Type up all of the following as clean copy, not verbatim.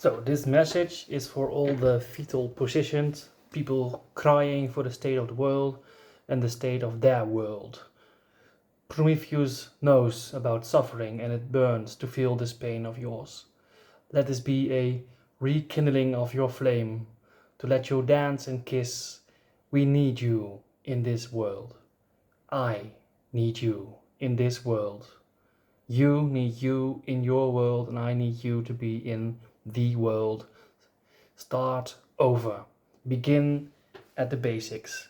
So this message is for all the fetal positioned people crying for the state of the world and the state of their world. Prometheus knows about suffering and it burns to feel this pain of yours. Let this be a rekindling of your flame, to let you dance and kiss. We need you in this world. I need you in this world. You need you in your world, and I need you to be in the world. Start over. Begin at the basics.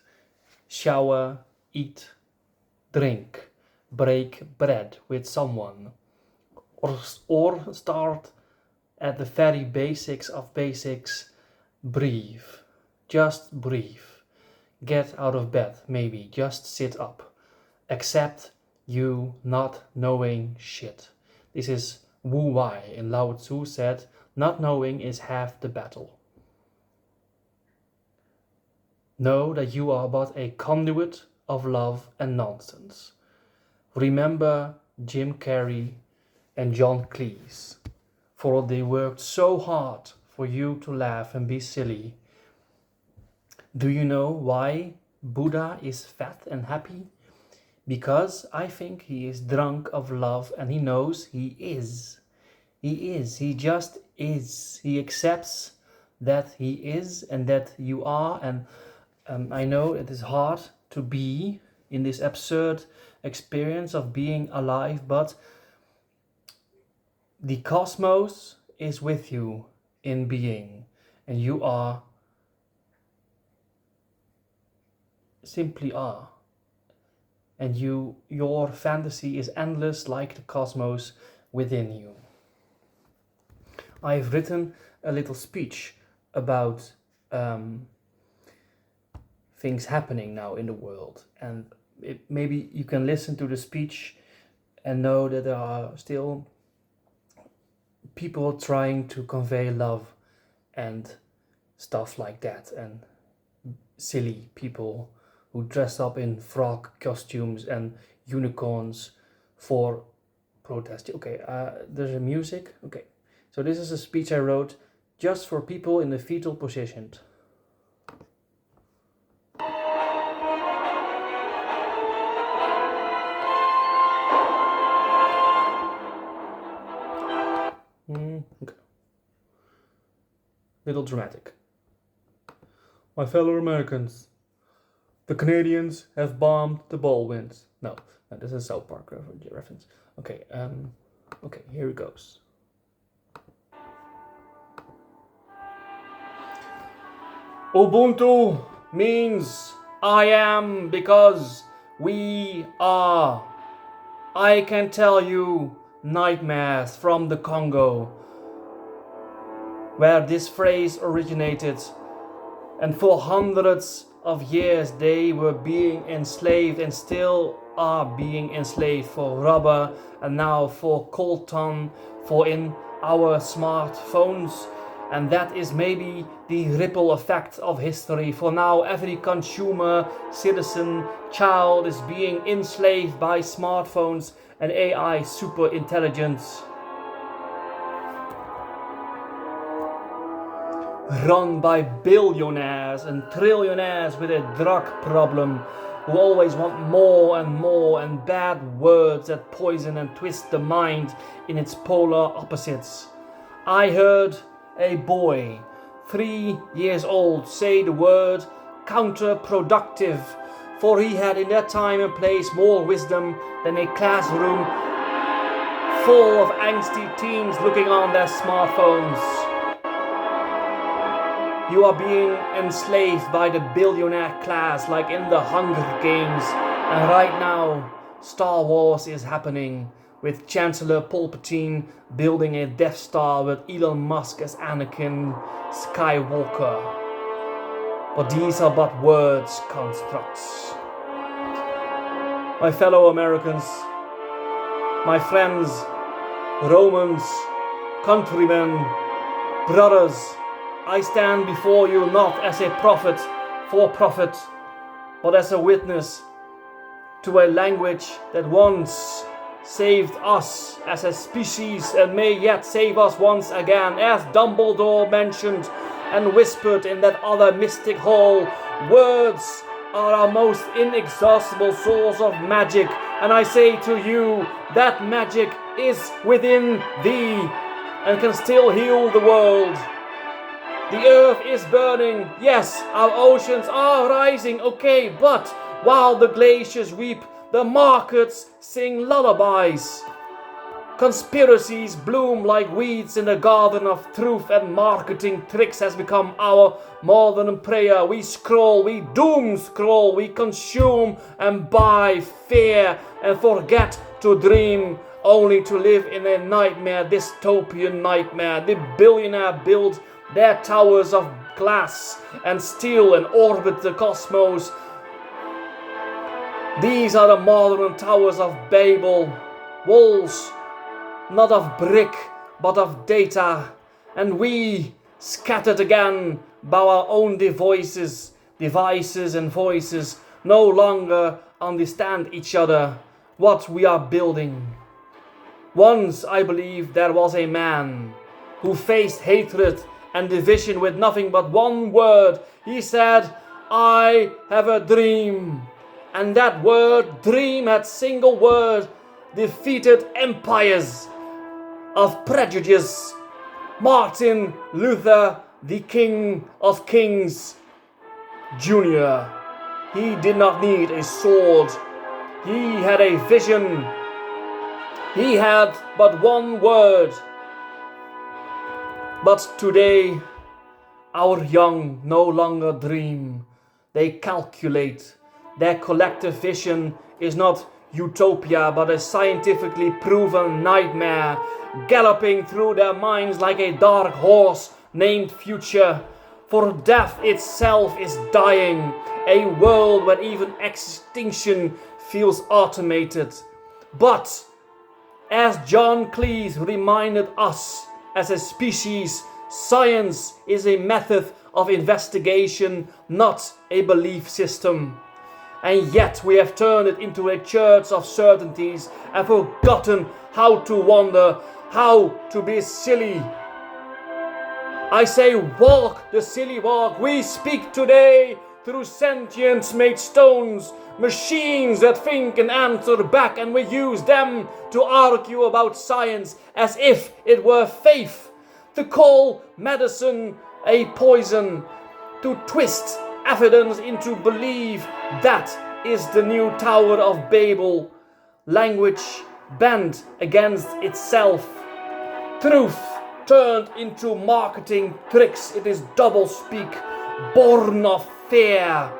Shower, eat, drink, break bread with someone. Or start at the very basics of basics. Breathe. Just breathe. Get out of bed, maybe. Just sit up. Accept you not knowing shit. This is Wu Wei, and Lao Tzu said, not knowing is half the battle. Know that you are but a conduit of love and nonsense. Remember Jim Carrey and John Cleese, for they worked so hard for you to laugh and be silly. Do you know why Buddha is fat and happy? Because I think he is drunk of love and he knows he is. He just is. He accepts that he is and that you are. And I know it is hard to be in this absurd experience of being alive, but the cosmos is with you in being, and you are, simply are. And your fantasy is endless like the cosmos within you. I've written a little speech about things happening now in the world, and maybe you can listen to the speech and know that there are still people trying to convey love and stuff like that, and silly people who dress up in frog costumes and unicorns for protest. Okay, there's a music. Okay, so this is a speech I wrote just for people in the fetal position. Okay. Little dramatic. My fellow Americans, the Canadians have bombed the Baldwins. No, this is a South Park reference. Okay, okay, here it goes. Ubuntu means I am because we are. I can tell you nightmares from the Congo, where this phrase originated, and for hundreds of years they were being enslaved and still are being enslaved for rubber and now for coltan, for in our smartphones. And that is maybe the ripple effect of history, for now every consumer, citizen, child is being enslaved by smartphones and AI super intelligence, run by billionaires and trillionaires with a drug problem, who always want more and more, and bad words that poison and twist the mind in its polar opposites. I heard a boy 3 years old say the word counterproductive, for he had in that time and place more wisdom than a classroom full of angsty teens looking on their smartphones. You are being enslaved by the billionaire class like in the Hunger Games, and right now Star Wars is happening, with Chancellor Palpatine building a Death Star with Elon Musk as Anakin Skywalker. But these are but words constructs. My fellow Americans, my friends, Romans, countrymen, brothers, I stand before you not as a prophet for profit, but as a witness to a language that once saved us as a species and may yet save us once again. As Dumbledore mentioned and whispered in that other mystic hall, words are our most inexhaustible source of magic. And I say to you, that magic is within thee and can still heal the world. The earth is burning, yes, our oceans are rising, okay, but while the glaciers weep, the markets sing lullabies. Conspiracies bloom like weeds in the garden of truth, and marketing tricks has become our modern prayer. We scroll, we doom scroll, we consume and buy fear and forget to dream, only to live in a nightmare, dystopian nightmare. The billionaire build their towers of glass and steel and orbit the cosmos. These are the modern towers of Babel, walls not of brick but of data, and we, scattered again by our own devices and voices, no longer understand each other, what we are building. Once, I believe, there was a man who faced hatred and division with nothing but one word. He said, "I have a dream." And that word, dream, that single word, defeated empires of prejudice. Martin Luther, the King of Kings Jr. He did not need a sword. He had a vision. He had but one word. But today, our young no longer dream. They calculate. Their collective vision is not utopia, but a scientifically proven nightmare, galloping through their minds like a dark horse named future. For death itself is dying, a world where even extinction feels automated. But, as John Cleese reminded us, as a species, science is a method of investigation, not a belief system. And yet we have turned it into a church of certainties and forgotten how to wonder, how to be silly. I say, walk the silly walk. We speak today through sentience made stones, machines that think and answer back, and we use them to argue about science as if it were faith, to call medicine a poison, to twist evidence into belief. That is the new Tower of Babel. Language bent against itself. Truth turned into marketing tricks. It is doublespeak, born of fear,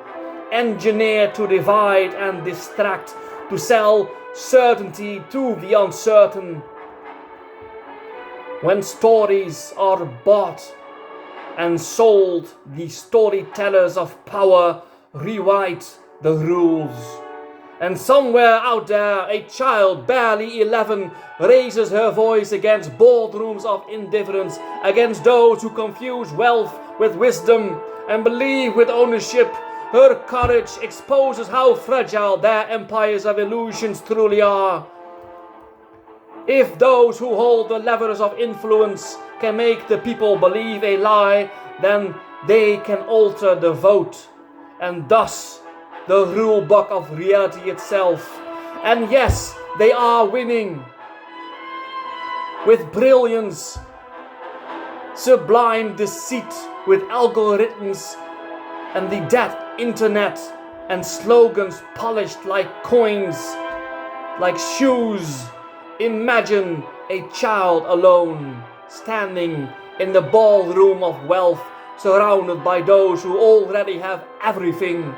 engineered to divide and distract, to sell certainty to the uncertain. When stories are bought and sold, the storytellers of power rewrite the rules. And somewhere out there, a child barely 11 raises her voice against boardrooms of indifference, against those who confuse wealth with wisdom and believe with ownership. Her courage exposes how fragile their empires of illusions truly are. If those who hold the levers of influence can make the people believe a lie, then they can alter the vote, and thus the rule book of reality itself. And yes, they are winning with brilliance, sublime deceit, with algorithms and the dead internet, and slogans polished like coins, like shoes. Imagine a child alone, standing in the ballroom of wealth, surrounded by those who already have everything,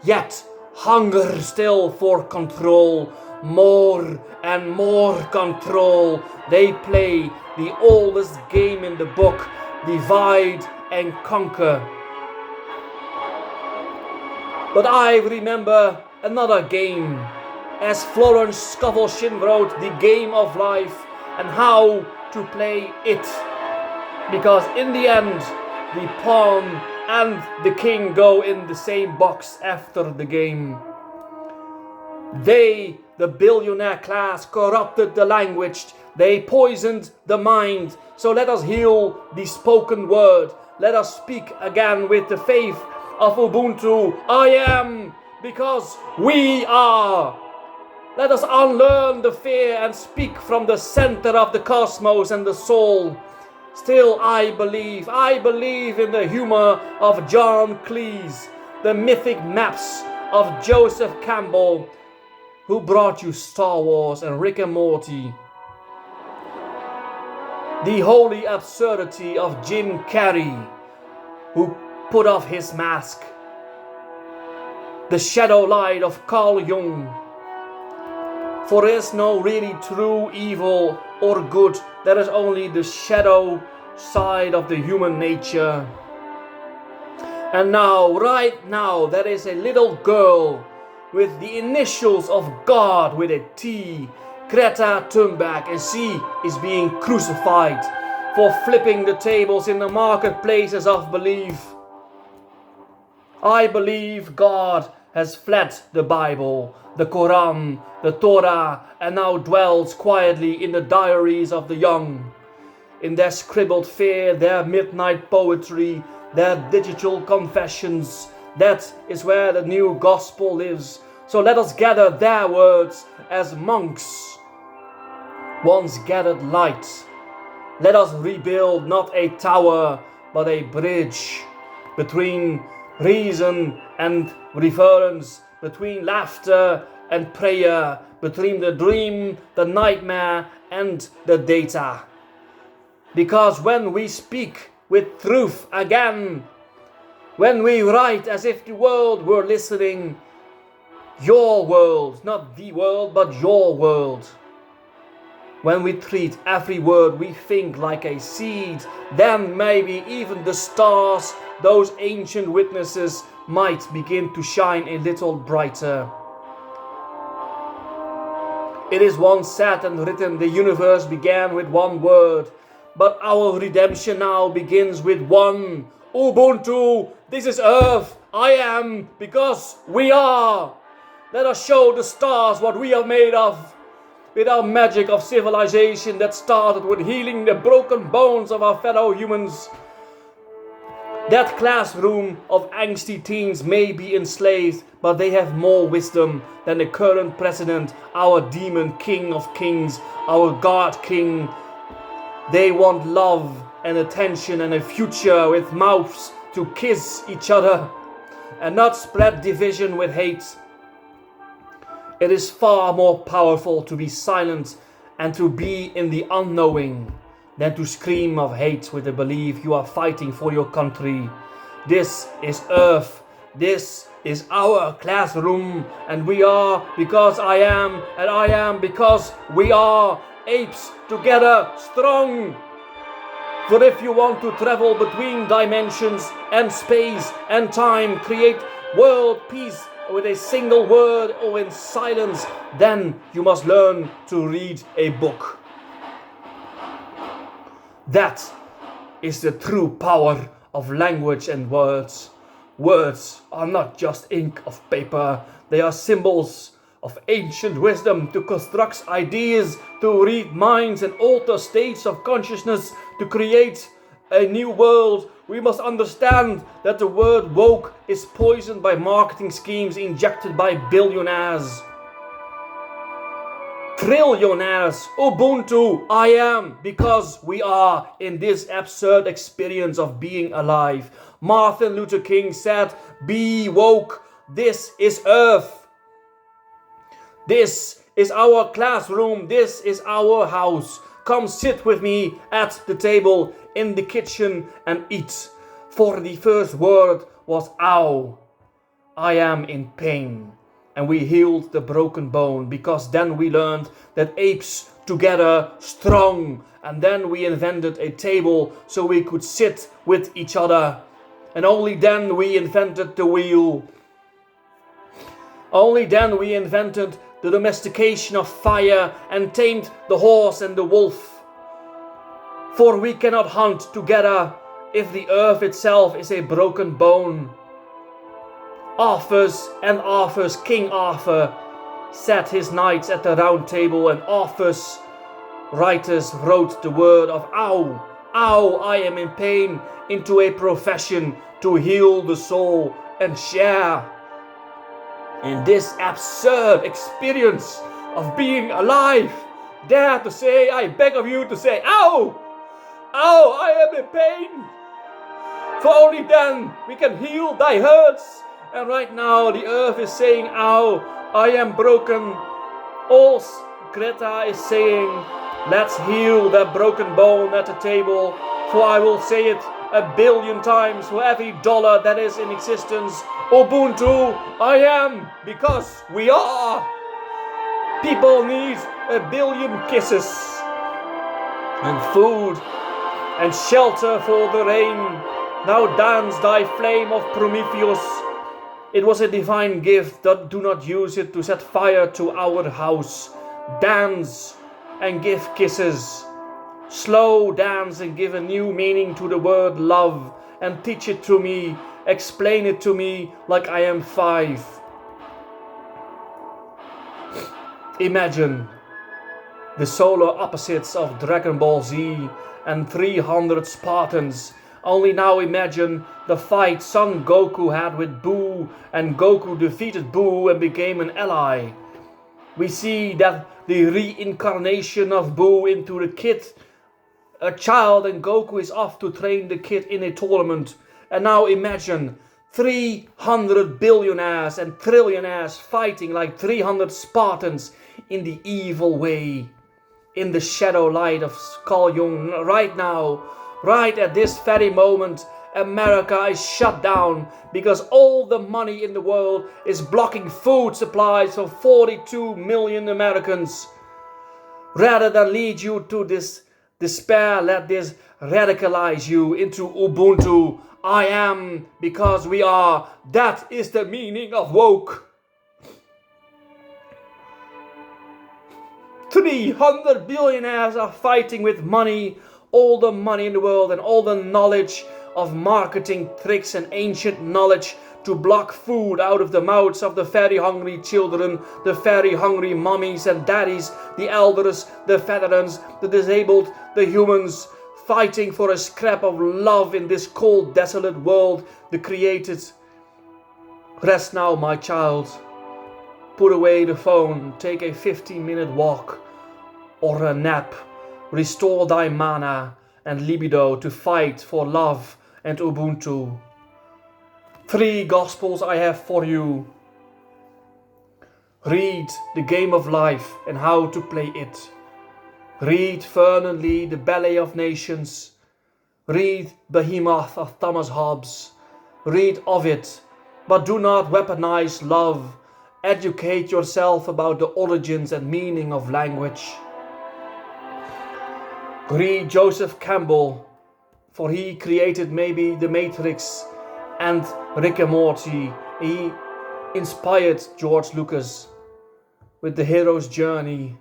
yet hunger still for control, more and more control. They play the oldest game in the book, divide and conquer. But I remember another game, as Florence Scovel Shinn wrote, The Game of Life, and how to play it. Because in the end, the pawn and the king go in the same box after the game. They The billionaire class corrupted the language. They poisoned the mind. So let us heal the spoken word. Let us speak again with the faith of Ubuntu. I am because we are. Let us unlearn the fear and speak from the center of the cosmos and the soul. Still I believe in the humor of John Cleese, the mythic maps of Joseph Campbell, who brought you Star Wars and Rick and Morty. The holy absurdity of Jim Carrey, who put off his mask. The shadow light of Carl Jung. For there is no really true evil or good. There is only the shadow side of the human nature. And now, right now, there is a little girl with the initials of God with a T, Greta Thunberg, and she is being crucified for flipping the tables in the marketplaces of belief. I believe God has fled the Bible, the Quran, the Torah, and now dwells quietly in the diaries of the young. In their scribbled fear, their midnight poetry, their digital confessions, that is where the new gospel lives. So let us gather their words as monks once gathered light. Let us rebuild not a tower, but a bridge between reason and reverence, between laughter and prayer, between the dream, the nightmare, and the data. Because when we speak with truth again, when we write as if the world were listening, your world, not the world, but your world. When we treat every word we think like a seed, then maybe even the stars, those ancient witnesses, might begin to shine a little brighter. It is once said and written, the universe began with one word, but our redemption now begins with one. Ubuntu, this is Earth, I am, because we are. Let us show the stars what we are made of. With our magic of civilization that started with healing the broken bones of our fellow humans. That classroom of angsty teens may be enslaved, but they have more wisdom than the current president, our demon king of kings, our God king. They want love and attention and a future with mouths to kiss each other and not spread division with hate. It is far more powerful to be silent and to be in the unknowing than to scream of hate with the belief you are fighting for your country. This is Earth. This is our classroom, and we are because I am, and I am because we are apes together strong. For if you want to travel between dimensions and space and time, create world peace with a single word or in silence, then you must learn to read a book. That is the true power of language and words. Words are not just ink of paper, they are symbols of ancient wisdom to construct ideas, to read minds and alter states of consciousness, to create a new world. We must understand that the word woke is poisoned by marketing schemes injected by billionaires. Trillionaires, Ubuntu, I am, because we are in this absurd experience of being alive. Martin Luther King said, be woke, this is Earth. This is our classroom, this is our house. Come sit with me at the table in the kitchen and eat. For the first word was ow. I am in pain. And we healed the broken bone, because then we learned that apes together strong. And then we invented a table so we could sit with each other. And only then we invented the wheel. Only then we invented the domestication of fire and tamed the horse and the wolf. For we cannot hunt together if the earth itself is a broken bone. Arthur's and Arthur's King Arthur sat his knights at the round table, and authors, writers wrote the word of ow, ow, I am in pain, into a profession to heal the soul and share in this absurd experience of being alive. Dare to say, I beg of you to say, ow, ow, I am in pain. For only then we can heal thy hurts. And right now the earth is saying, ow, I am broken. All Greta is saying, let's heal that broken bone at the table. For I will say it 1 billion times for every dollar that is in existence. Ubuntu, I am, because we are. People need 1 billion kisses and food and shelter for the rain. Now dance thy flame of Prometheus. It was a divine gift, that do not use it to set fire to our house. Dance and give kisses. Slow dance and give a new meaning to the word love, and teach it to me, explain it to me like I am 5. Imagine the solar opposites of Dragon Ball Z and 300 Spartans. Only now imagine the fight Son Goku had with Buu, and Goku defeated Buu and became an ally. We see that the reincarnation of Buu into the kid, a child, and Goku is off to train the kid in a tournament. And now imagine 300 billionaires and trillionaires fighting like 300 Spartans in the evil way, in the shadow light of Skull Jung. Right now, right at this very moment, America is shut down because all the money in the world is blocking food supplies for 42 million Americans. Rather than lead you to this despair, let this radicalize you into Ubuntu. I am, because we are. That is the meaning of woke. 300 billionaires are fighting with money, all the money in the world and all the knowledge of marketing tricks and ancient knowledge to block food out of the mouths of the very hungry children, the very hungry mummies and daddies, the elders, the veterans, the disabled, the humans, fighting for a scrap of love in this cold, desolate world, the created. Rest now, my child. Put away the phone, take a 15-minute walk or a nap. Restore thy mana and libido to fight for love and Ubuntu. 3 gospels I have for you. Read the game of life and how to play it. Read fervently the Ballet of Nations. Read Behemoth of Thomas Hobbes. Read Ovid, but do not weaponize love. Educate yourself about the origins and meaning of language. Read Joseph Campbell, for he created maybe The Matrix and Rick and Morty. He inspired George Lucas with The Hero's Journey.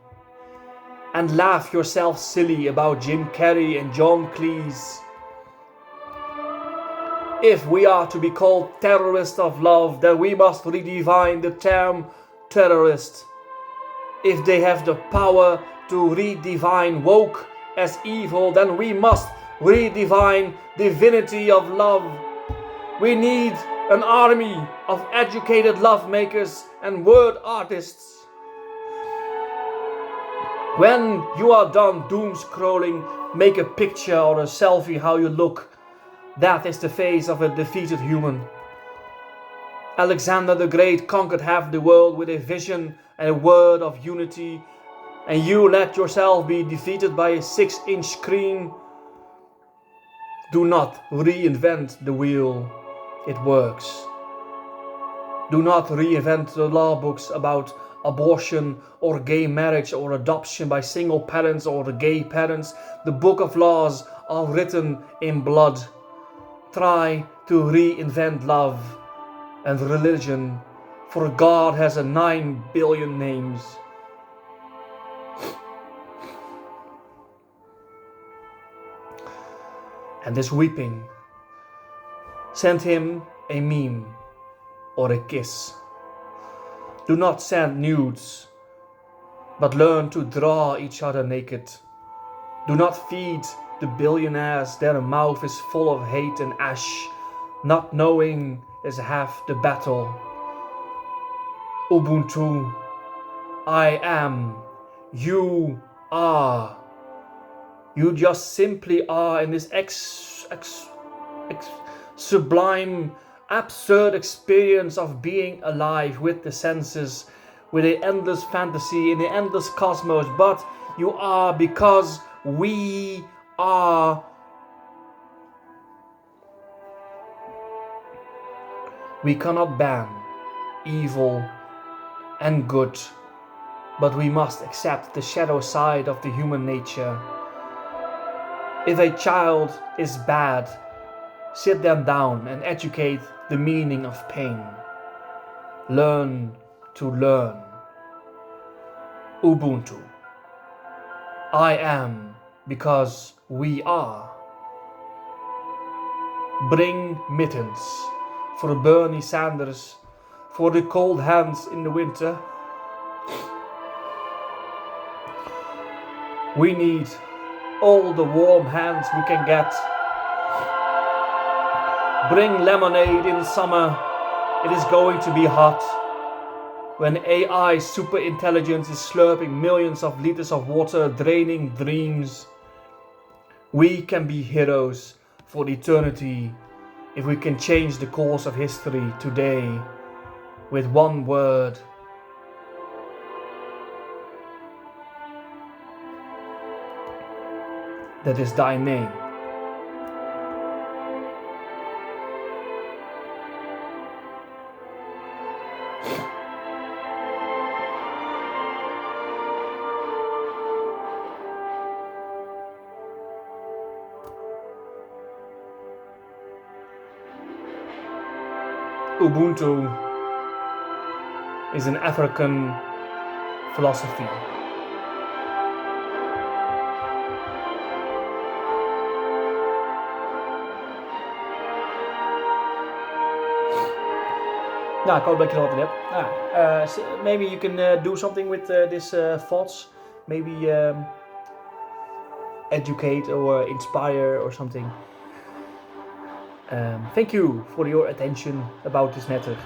And laugh yourself silly about Jim Carrey and John Cleese. If we are to be called terrorists of love, then we must redefine the term terrorist. If they have the power to redefine woke as evil, then we must redefine divinity of love. We need an army of educated love makers and word artists. When you are done doom scrolling, make a picture or a selfie how you look. That is the face of a defeated human. Alexander the Great conquered half the world with a vision and a word of unity, and you let yourself be defeated by a 6-inch screen. Do not reinvent the wheel. It works. Do not reinvent the law books about abortion or gay marriage or adoption by single parents or the gay parents. The book of laws are written in blood. Try to reinvent love and religion, for God has 9 billion names. And this weeping, send him a meme or a kiss. Do not send nudes, but learn to draw each other naked. Do not feed the billionaires, their mouth is full of hate and ash. Not knowing is half the battle. Ubuntu, I am, you are. You just simply are in this sublime, absurd experience of being alive with the senses, with the endless fantasy in the endless cosmos. But you are because we are. We cannot ban evil and good, but we must accept the shadow side of the human nature. If a child is bad, sit them down and educate the meaning of pain. Learn to learn. Ubuntu. I am because we are. Bring mittens for Bernie Sanders, for the cold hands in the winter. We need all the warm hands we can get. Bring lemonade in summer, it is going to be hot. When AI super intelligence is slurping millions of liters of water, draining dreams, we can be heroes for eternity if we can change the course of history today with one word. That is thy name. Ubuntu is an African philosophy. Nou, ik hoop dat je er wat in hebt. Maybe you can do something with these thoughts. Maybe educate or inspire or something. Thank you for your attention about this matter.